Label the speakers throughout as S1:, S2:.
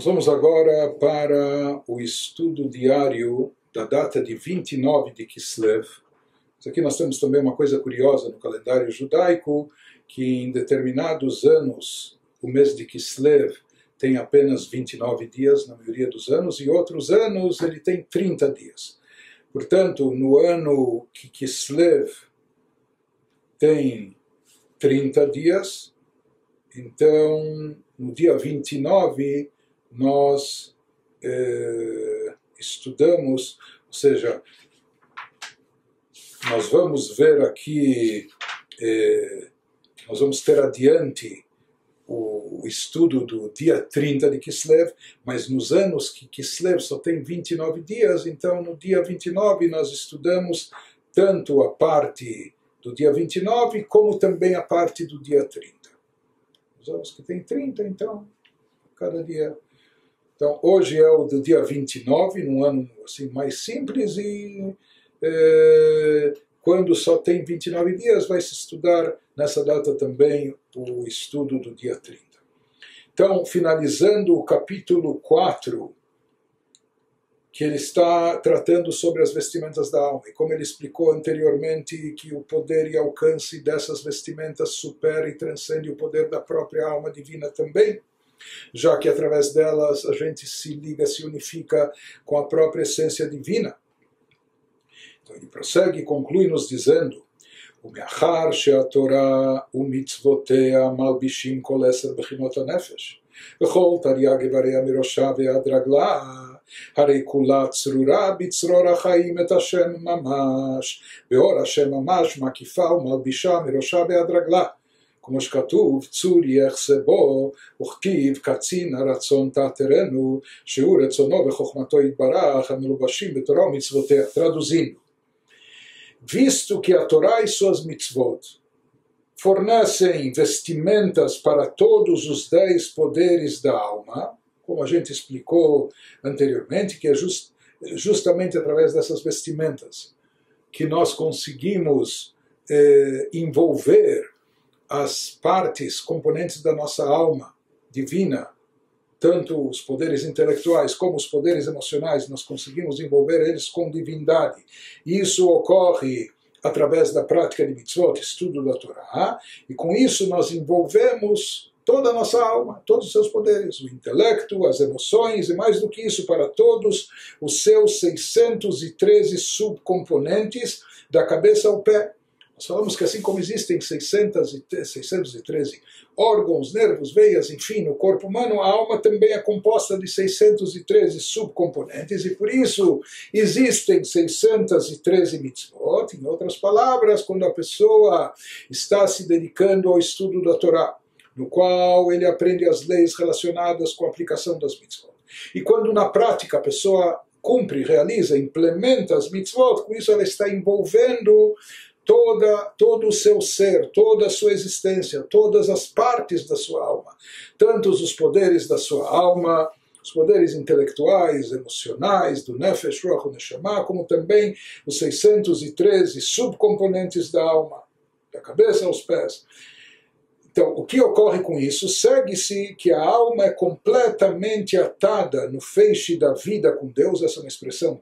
S1: Nós vamos agora para o estudo diário da data de 29 de Kislev. Aqui nós temos também uma coisa curiosa no calendário judaico, que em determinados anos o mês de Kislev tem apenas 29 dias na maioria dos anos, e outros anos ele tem 30 dias. Portanto, no ano que Kislev tem 30 dias, então no dia 29 nós estudamos, ou seja, nós vamos ver aqui, nós vamos ter adiante o estudo do dia 30 de Kislev, mas nos anos que Kislev só tem 29 dias, então no dia 29 nós estudamos tanto a parte do dia 29 como também a parte do dia 30. Os anos que tem 30, então, cada dia. Então, hoje é o do dia 29, num ano assim, mais simples, e quando só tem 29 dias, vai se estudar nessa data também o estudo do dia 30. Então, finalizando o capítulo 4, que ele está tratando sobre as vestimentas da alma, e como ele explicou anteriormente que o poder e alcance dessas vestimentas supera e transcende o poder da própria alma divina também, já que através delas a gente se liga, se unifica com a própria essência divina. Então ele prossegue e conclui nos dizendo: "Umeachar she'atorah umitzvotea malbishim kol eser bechinot hanefesh, v'chol taryag ivarei mirosha ve'ad ragla, harei kula tzrura bitzror ha'chaim et Hashem mamash, ve'or Hashem mamash makifa umalbisha mirosha ve'ad ragla. כמו שכתוב, צור יחסה בו, וכתיב קצין הרצון תעתרנו, שהוא רצונו וחוכמתו יתברך, המלובשים בתורה ומצוותיה." Traduzindo, visto que a Torá e suas mitzvot fornecem vestimentas para todos os 10 poderes da alma, como a gente explicou anteriormente, que é justamente através dessas vestimentas que nós conseguimos envolver as partes, componentes da nossa alma divina, tanto os poderes intelectuais como os poderes emocionais, nós conseguimos envolver eles com divindade. Isso ocorre através da prática de mitzvot, estudo da Torá, e com isso nós envolvemos toda a nossa alma, todos os seus poderes, o intelecto, as emoções, e mais do que isso, para todos os seus 613 subcomponentes, da cabeça ao pé. Nós falamos que assim como existem 613 órgãos, nervos, veias, enfim, no corpo humano, a alma também é composta de 613 subcomponentes, e por isso existem 613 mitzvot. Em outras palavras, quando a pessoa está se dedicando ao estudo da Torá, no qual ele aprende as leis relacionadas com a aplicação das mitzvot. E quando na prática a pessoa cumpre, realiza, implementa as mitzvot, com isso ela está envolvendo todo o seu ser, toda a sua existência, todas as partes da sua alma, tantos os poderes da sua alma, os poderes intelectuais, emocionais, do Nefesh, Ruach, Neshama, como também os 613 subcomponentes da alma, da cabeça aos pés. Então, o que ocorre com isso? Segue-se que a alma é completamente atada no feixe da vida com Deus, essa é uma expressão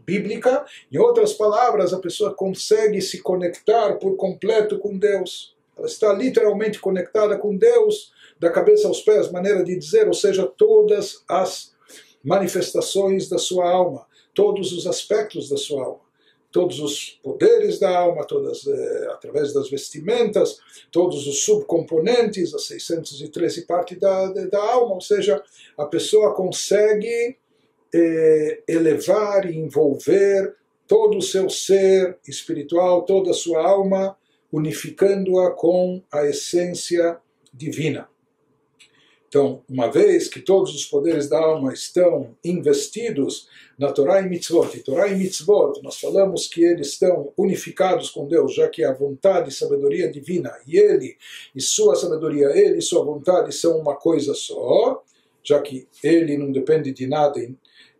S1: bíblica. Em outras palavras, a pessoa consegue se conectar por completo com Deus. Ela está literalmente conectada com Deus, da cabeça aos pés, maneira de dizer, ou seja, todas as manifestações da sua alma, todos os aspectos da sua alma. Todos os poderes da alma, através das vestimentas, todos os subcomponentes, as 613 partes da alma, ou seja, a pessoa consegue elevar e envolver todo o seu ser espiritual, toda a sua alma, unificando-a com a essência divina. Então, uma vez que todos os poderes da alma estão investidos na Torá e Mitzvot, e Torá e Mitzvot, nós falamos que eles estão unificados com Deus, já que a vontade e sabedoria divina, e Ele e sua sabedoria, Ele e sua vontade são uma coisa só, já que Ele não depende de nada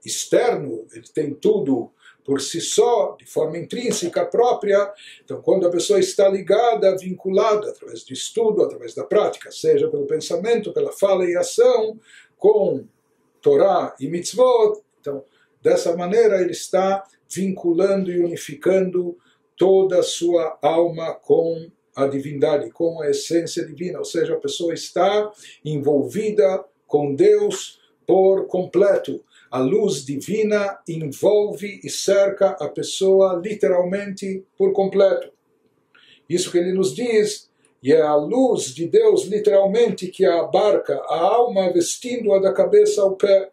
S1: externo, Ele tem tudo por si só, de forma intrínseca própria. Então, quando a pessoa está ligada, vinculada, através do estudo, através da prática, seja pelo pensamento, pela fala e ação, com Torá e Mitzvot, então, dessa maneira ele está vinculando e unificando toda a sua alma com a divindade, com a essência divina, ou seja, a pessoa está envolvida com Deus por completo. A luz divina envolve e cerca a pessoa literalmente por completo. Isso que ele nos diz, e é a luz de Deus literalmente que a abarca a alma, vestindo-a da cabeça ao pé.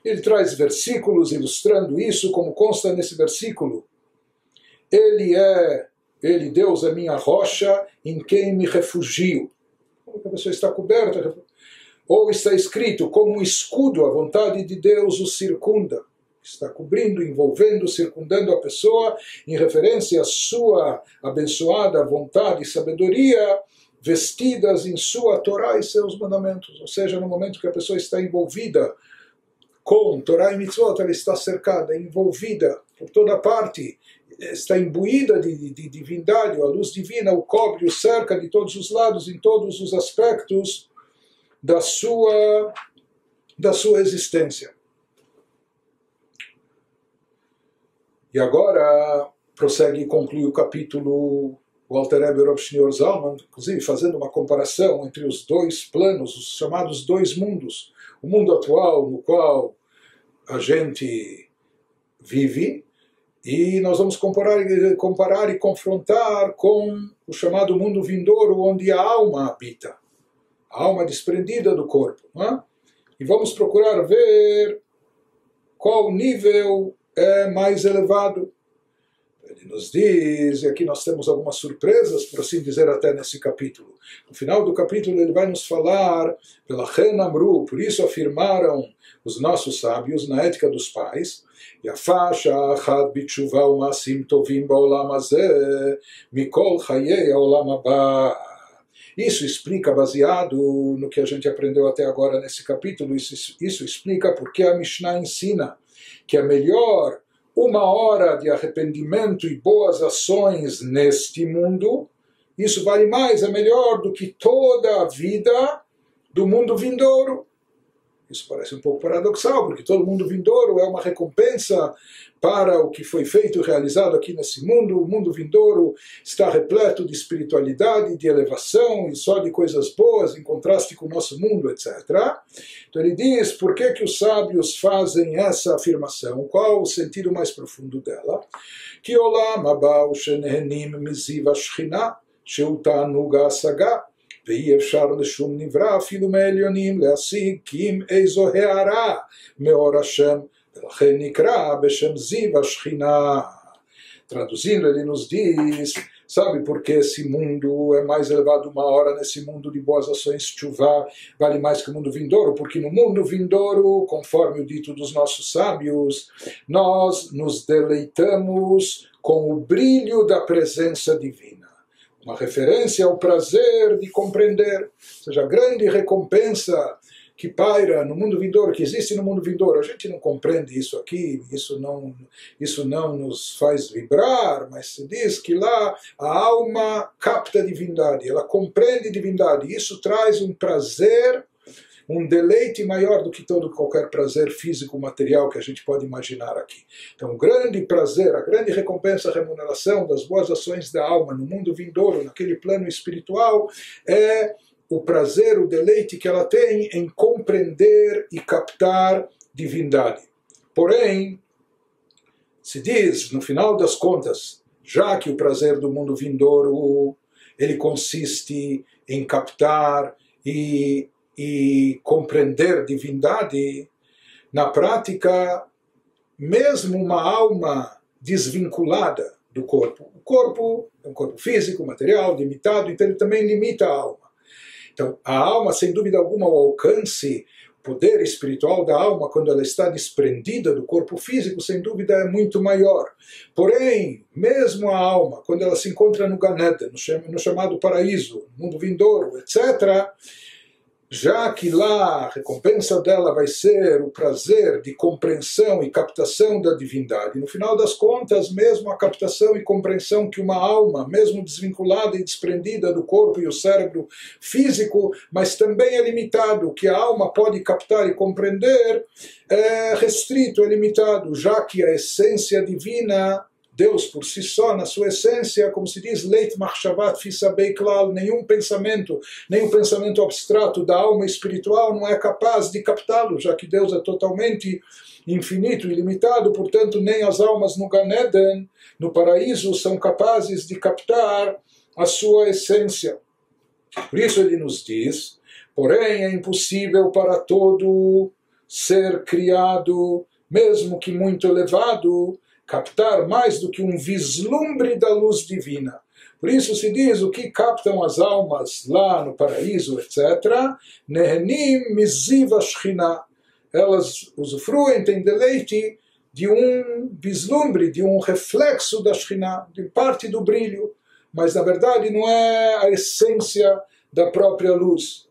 S1: Ele traz versículos ilustrando isso, como consta nesse versículo. Ele, Deus, é minha rocha, em quem me refugio. A pessoa está coberta. Ou está escrito, como um escudo, a vontade de Deus o circunda. Está cobrindo, envolvendo, circundando a pessoa, em referência à sua abençoada vontade e sabedoria, vestidas em sua Torá e seus mandamentos. Ou seja, no momento que a pessoa está envolvida com Torá e Mitzvot, ela está cercada, envolvida por toda parte, está imbuída de divindade, a luz divina o cobre, o cerca de todos os lados, em todos os aspectos da sua existência. E agora prossegue e conclui o capítulo o Alter Rebbe Rav Shneur Zalman, inclusive fazendo uma comparação entre os dois planos, os chamados dois mundos. O mundo atual no qual a gente vive, e nós vamos comparar e confrontar com o chamado mundo vindouro, onde a alma habita, a alma desprendida do corpo. Não é? E vamos procurar ver qual nível é mais elevado. Ele nos diz, e aqui nós temos algumas surpresas, por assim dizer, até nesse capítulo. No final do capítulo ele vai nos falar, pela Chen Amru, por isso afirmaram os nossos sábios na ética dos pais, Yafá sha'achad bitshuva u'masim tovim ba'olam hazeh mikol chayei ha'olam haba. Isso explica, baseado no que a gente aprendeu até agora nesse capítulo, isso explica porque a Mishnah ensina que é melhor uma hora de arrependimento e boas ações neste mundo, isso vale mais, é melhor do que toda a vida do mundo vindouro. Isso parece um pouco paradoxal, porque todo mundo vindouro é uma recompensa para o que foi feito e realizado aqui nesse mundo. O mundo vindouro está repleto de espiritualidade, de elevação e só de coisas boas, em contraste com o nosso mundo, etc. Então ele diz, por que os sábios fazem essa afirmação? Qual o sentido mais profundo dela? Que olam haba shenehenim miziv hashchina shehu ta'anug ha'asaga ואי אפשר לשום נברא אפילו מעליונים להשיג כי אם איזו הערה מאור השם ולכן נקרא בשם זיו השכינה. Traduzindo, ele nos diz, sabe por que esse mundo é mais elevado uma hora nesse mundo de boas ações, chuvá, vale mais que o mundo vindouro? Porque no mundo vindouro, conforme o dito dos nossos sábios, nós nos deleitamos com o brilho da presença divina. Uma referência ao prazer de compreender, ou seja, a grande recompensa que paira no mundo vindouro, que existe no mundo vindouro. A gente não compreende isso aqui, isso não nos faz vibrar, mas se diz que lá a alma capta a divindade, ela compreende a divindade, isso traz um prazer, um deleite maior do que qualquer prazer físico, material que a gente pode imaginar aqui. Então, o grande prazer, a grande recompensa, a remuneração das boas ações da alma no mundo vindouro, naquele plano espiritual, é o prazer, o deleite que ela tem em compreender e captar divindade. Porém, se diz, no final das contas, já que o prazer do mundo vindouro, ele consiste em captar e compreender divindade, na prática, mesmo uma alma desvinculada do corpo. O corpo é um corpo físico, material, limitado, então ele também limita a alma. Então, a alma, sem dúvida alguma, o alcance, o poder espiritual da alma, quando ela está desprendida do corpo físico, sem dúvida é muito maior. Porém, mesmo a alma, quando ela se encontra no Gan Eden, no chamado paraíso, no mundo vindouro, etc., já que lá a recompensa dela vai ser o prazer de compreensão e captação da divindade, no final das contas, mesmo a captação e compreensão que uma alma, mesmo desvinculada e desprendida do corpo e o cérebro físico, mas também é limitado, o que a alma pode captar e compreender é restrito, é limitado, já que a essência divina, Deus por si só, na sua essência, como se diz, Leit Machshavat Fisabei Klal, nenhum pensamento abstrato da alma espiritual não é capaz de captá-lo, já que Deus é totalmente infinito e ilimitado, portanto, nem as almas no Gan Eden, no paraíso, são capazes de captar a sua essência. Por isso ele nos diz, porém é impossível para todo ser criado, mesmo que muito elevado, captar mais do que um vislumbre da luz divina. Por isso se diz o que captam as almas lá no paraíso, etc. Nehenim miziva shchina. Elas usufruem, têm deleite de um vislumbre, de um reflexo da shchina, de parte do brilho. Mas na verdade não é a essência da própria luz.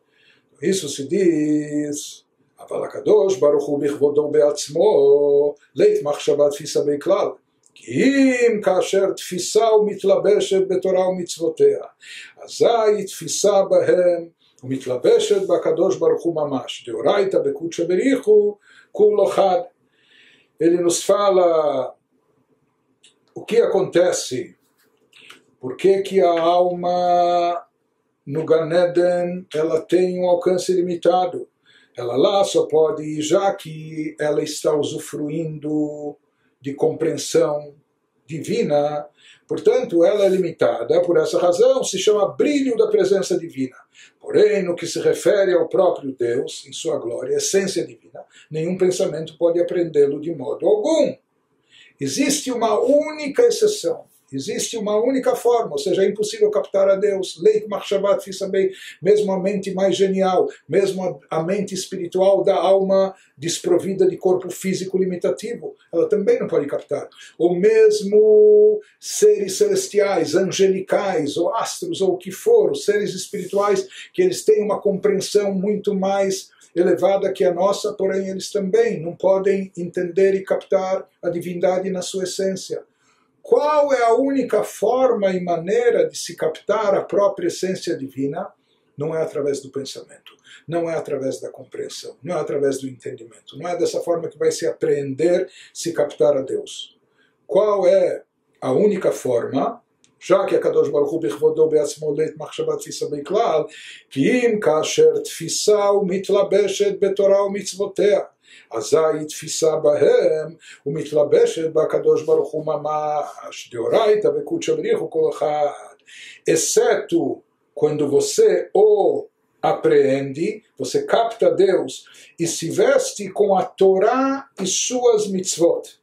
S1: Isso se diz... אבל הקדוש ברוך הוא בכבודו בעצמו לית מחשבה תפיסה בכלל כי אם כאשר תפיסה ומתלבשת בתורה ומצוותיה אזי תפיסה בהם ומתלבשת בקדוש ברוך הוא ממש דאורייתא בקודשא בריחו כולו חד. Ele nos fala o que acontece, por que a alma no Gan Eden ela tem um alcance limitado. Ela lá só pode, já que ela está usufruindo de compreensão divina, portanto ela é limitada, por essa razão se chama brilho da presença divina. Porém, no que se refere ao próprio Deus, em sua glória, essência divina, nenhum pensamento pode apreendê-lo de modo algum. Existe uma única exceção. Existe uma única forma, ou seja, é impossível captar a Deus. Leit Machshavat Fisabei, mesmo a mente mais genial, mesmo a mente espiritual da alma desprovida de corpo físico limitativo, ela também não pode captar. Ou mesmo seres celestiais, angelicais, ou astros, ou o que for, os seres espirituais, que eles têm uma compreensão muito mais elevada que a nossa, porém eles também não podem entender e captar a divindade na sua essência. Qual é a única forma e maneira de se captar a própria essência divina? Não é através do pensamento, não é através da compreensão, não é através do entendimento, não é dessa forma que vai se apreender, se captar a Deus. Qual é a única forma? Já que a Kadosh Baruch Hu b'chvodo be'atzmo leit machshavat tfisa beklal, ki im kasher tfisa umitlabeshet betorah umitzvotea. אזי תפיסה בהם ומתלבשת בקדוש ברוך הוא ממש דאורייתא וקודשא בריחו כל אחד. Exceto quando você o apreende, você capta Deus e se veste com a Torá e suas mitzvot.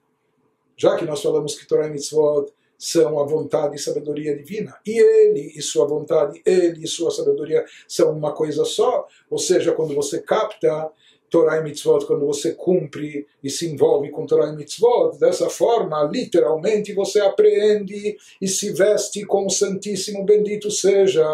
S1: Já que nós falamos que Torá e mitzvot são a vontade e sabedoria divina, e ele e sua vontade, ele e sua sabedoria são uma coisa só, ou seja, quando você capta Torá e Mitzvot, quando você cumpre e se envolve com Torá e Mitzvot, dessa forma, literalmente, você apreende e se veste com o Santíssimo, bendito seja,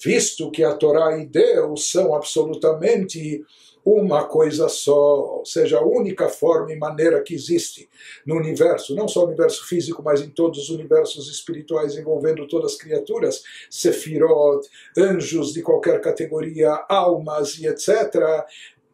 S1: visto que a Torá e Deus são absolutamente uma coisa só, ou seja, a única forma e maneira que existe no universo, não só no universo físico, mas em todos os universos espirituais envolvendo todas as criaturas, sefirot, anjos de qualquer categoria, almas e etc.,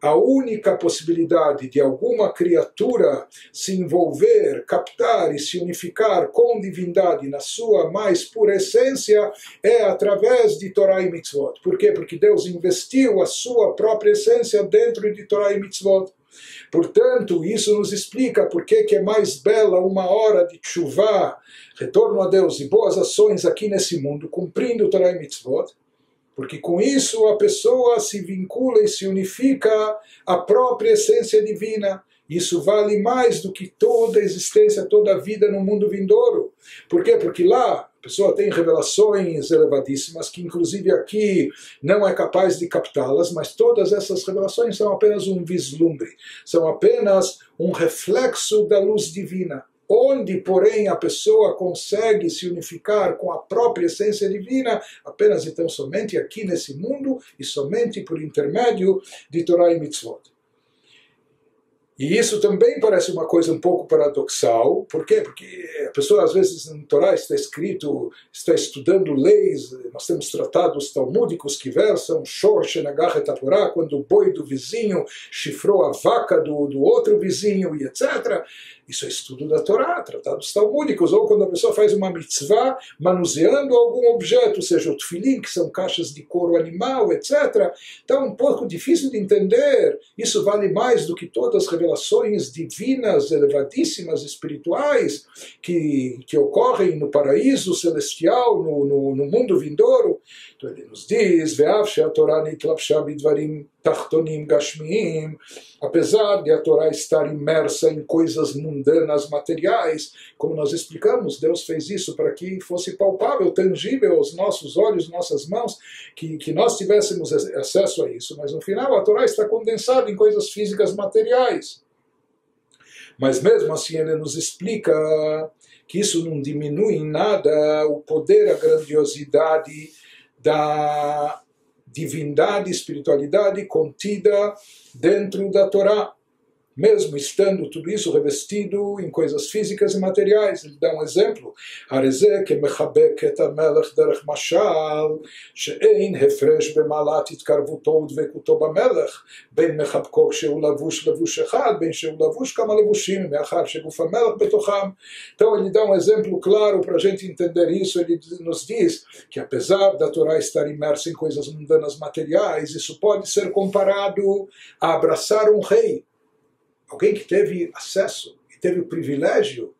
S1: a única possibilidade de alguma criatura se envolver, captar e se unificar com divindade na sua mais pura essência é através de Torá e Mitzvot. Por quê? Porque Deus investiu a sua própria essência dentro de Torá e Mitzvot. Portanto, isso nos explica por que é mais bela uma hora de tshuvá, retorno a Deus e boas ações aqui nesse mundo, cumprindo Torá e Mitzvot, porque com isso a pessoa se vincula e se unifica à própria essência divina. Isso vale mais do que toda a existência, toda a vida no mundo vindouro. Por quê? Porque lá a pessoa tem revelações elevadíssimas, que inclusive aqui não é capaz de captá-las, mas todas essas revelações são apenas um vislumbre, são apenas um reflexo da luz divina. onde, porém, a pessoa consegue se unificar com a própria essência divina, apenas então somente aqui nesse mundo e somente por intermédio de Torá e Mitzvot. E isso também parece uma coisa um pouco paradoxal. Por quê? Porque a pessoa, às vezes, no Torá está escrito, está estudando leis, nós temos tratados talmúdicos que versam Shor Shenagach et Torá, quando o boi do vizinho chifrou a vaca do outro vizinho, e etc. Isso é estudo da Torá, tratados talmúdicos. Ou quando a pessoa faz uma mitzvah manuseando algum objeto, seja o tefilim, que são caixas de couro animal, etc. Então é um pouco difícil de entender. Isso vale mais do que todas as revelações divinas, elevadíssimas, espirituais, que ocorrem no paraíso celestial, no mundo vindouro. Então ele nos diz, Ve'av she'ha Torah nitlapsha bidvarim tachtonim gashmiim, apesar de a Torá estar imersa em coisas mundanas, materiais, como nós explicamos, Deus fez isso para que fosse palpável, tangível aos nossos olhos, nossas mãos, que nós tivéssemos acesso a isso. Mas no final a Torá está condensada em coisas físicas materiais. Mas mesmo assim ele nos explica que isso não diminui em nada o poder, a grandiosidade da divindade, espiritualidade contida dentro da Torá, mesmo estando tudo isso revestido em coisas físicas e materiais. Ele dá um exemplo, Arezeh que mechabek et hamelech derech mashal, she'ein hefresh bemalat itkarvuto udvekuto bamelech, ben mechabko kshehu lavush lavush echad, ben shehu lavush kama levushim, meachar sheguf hamelech betocham. Então ele dá um exemplo claro para a gente entender isso. Ele nos diz que apesar da Torá estar imersa em coisas mundanas materiais, isso pode ser comparado a abraçar um rei. Alguém que teve acesso e teve o privilégio,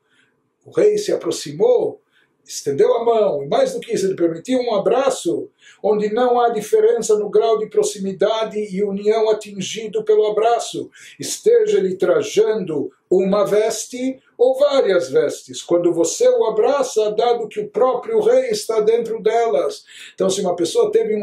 S1: o rei se aproximou, estendeu a mão, e mais do que isso, ele permitiu um abraço, onde não há diferença no grau de proximidade e união atingido pelo abraço, esteja ele trajando uma veste ou várias vestes. Quando você o abraça, dado que o próprio rei está dentro delas. Então, se uma pessoa teve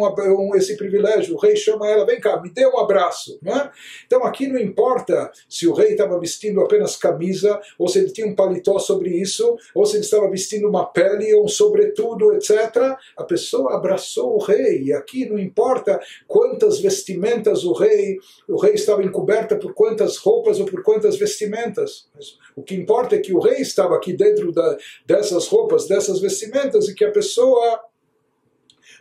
S1: esse privilégio, o rei chama ela, vem cá, me dê um abraço. Não é? Então, aqui não importa se o rei estava vestindo apenas camisa, ou se ele tinha um paletó sobre isso, ou se ele estava vestindo uma pele, ou um sobretudo, etc. A pessoa abraçou o rei. E aqui não importa quantas vestimentas o rei estava encoberta por quantas roupas ou por quantas vestimentas. Mas o que importa é que o rei estava aqui dentro dessas roupas, dessas vestimentas, e que a pessoa,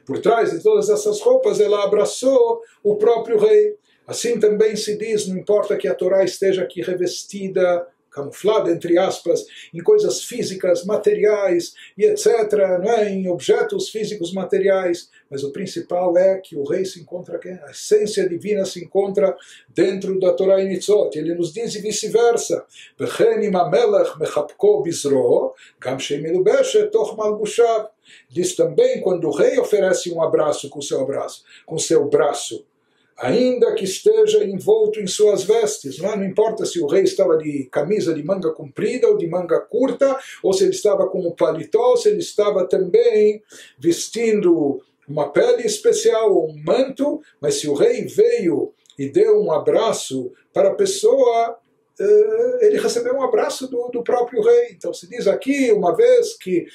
S1: por trás de todas essas roupas, ela abraçou o próprio rei. Assim também se diz, não importa que a Torá esteja aqui revestida, camuflada, entre aspas, em coisas físicas, materiais e etc., não é? Em objetos físicos materiais, mas o principal é que o rei se encontra aqui, a essência divina se encontra dentro da Torá e Mitzvot. Ele nos diz e vice-versa, diz também quando o rei oferece um abraço com seu braço, ainda que esteja envolto em suas vestes, não importa se o rei estava de camisa de manga comprida ou de manga curta, ou se ele estava com um paletó, ou se ele estava também vestindo uma pele especial ou um manto, mas se o rei veio e deu um abraço para a pessoa, ele recebeu um abraço do próprio rei. Então se diz aqui, uma vez que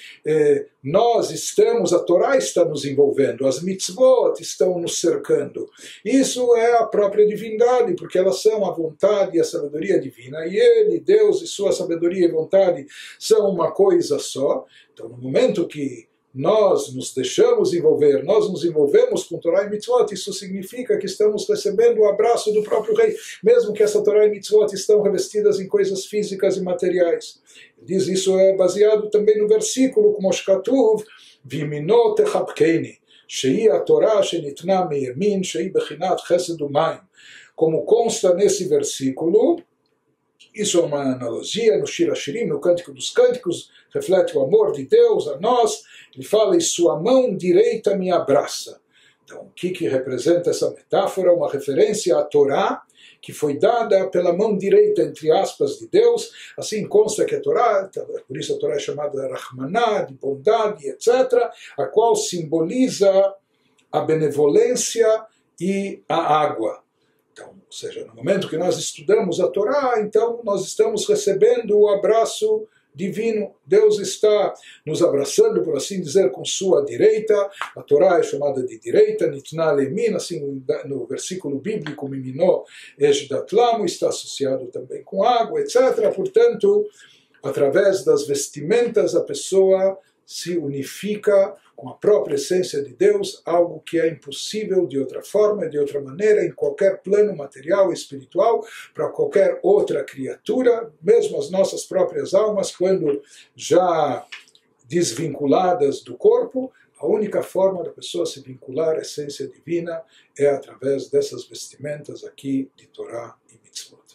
S1: nós estamos, a Torá está nos envolvendo, as mitzvot estão nos cercando. Isso é a própria divindade, porque elas são a vontade e a sabedoria divina, e ele, Deus e sua sabedoria e vontade são uma coisa só. Então no momento que nós nos deixamos envolver, nós nos envolvemos com Torá e Mitzvot, isso significa que estamos recebendo o abraço do próprio rei, mesmo que essa Torá e Mitzvot estão revestidas em coisas físicas e materiais. Diz isso é baseado também no versículo, como Shkatuv, Vimino techapkeini, shei a Torá shenitna meyemin, shei bechinat chesed umayim. Como consta nesse versículo, isso é uma analogia no Shir Hashirim, no Cântico dos Cânticos, reflete o amor de Deus a nós. Ele fala, e sua mão direita me abraça. Então, o que representa essa metáfora? Uma referência à Torá, que foi dada pela mão direita, entre aspas, de Deus. Assim consta que a Torá, por isso a Torá é chamada Rahmaná, de bondade, etc., a qual simboliza a benevolência e a água. Então, ou seja, no momento que nós estudamos a Torá, então nós estamos recebendo o abraço divino. Deus está nos abraçando, por assim dizer, com sua direita. A Torá é chamada de direita, Nitna Lemin, assim no versículo bíblico, Mimino Ejdat Lamo, está associado também com água, etc. Portanto, através das vestimentas, a pessoa se unifica com a própria essência de Deus, algo que é impossível de outra forma, de outra maneira, em qualquer plano material e espiritual, para qualquer outra criatura, mesmo as nossas próprias almas, quando já desvinculadas do corpo, a única forma da pessoa se vincular à essência divina é através dessas vestimentas aqui de Torá e Mitzvot.